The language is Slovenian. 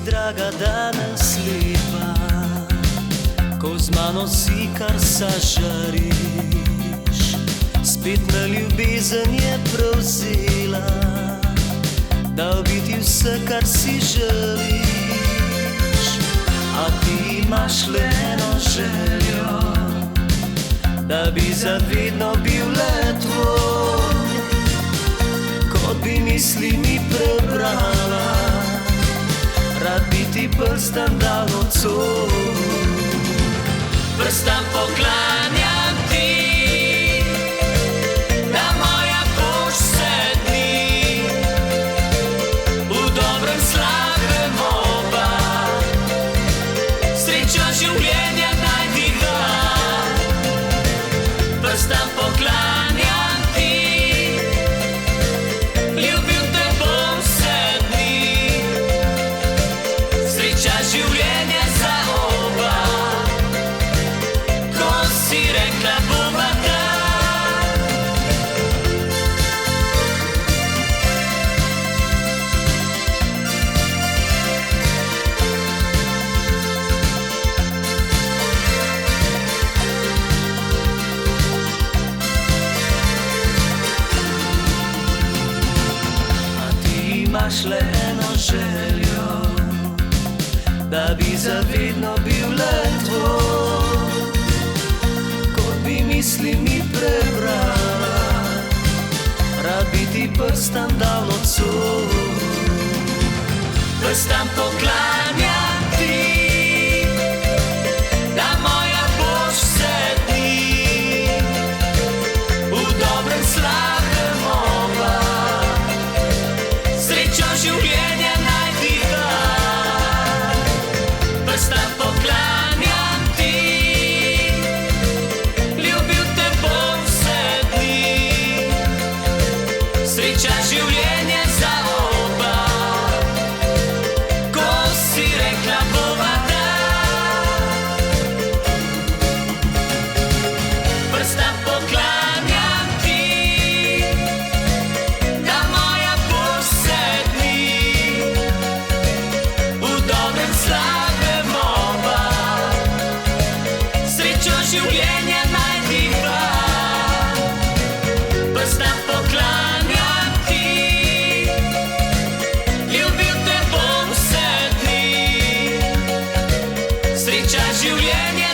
draga danes lepa, ko z mano si kar sažariš. Spet me ljubezen je prevzela, dal bi ti vse, kar si želiš. A ti imaš le eno željo, da bi zavedno bil le tvoj. Kot bi misli mi prebrala, rad bi ti prstan dal nocoj. Prstan poklanjam ti, da moja boš vse dni, v dobrem slabem oba, srečo življenja najdiva. Prstan poklanjam ti, ljubil te bom vse dni, sreča življenja za oba, ko si rekla bova da. Imaš le eno željo, da bi zavedno bil le tvoj. Kot bi misli mi prebrala, rad bi ti prstan dal nocoj. Prstan poklanjam ti, da moja boš vse dni, v dobrem slabem oba, srečo življenja najdiva. Prstan poklanjam ti, ljubil te bom vse dni, sreča življenja za oba, ko si rekla bova da. Prstan poklanjam ti, da moja boš vse dni, v dobrem slabem oba, srečo življenja najdiva. Prstan poklanjam ti, ljubil te bom vse dni, sreča življenja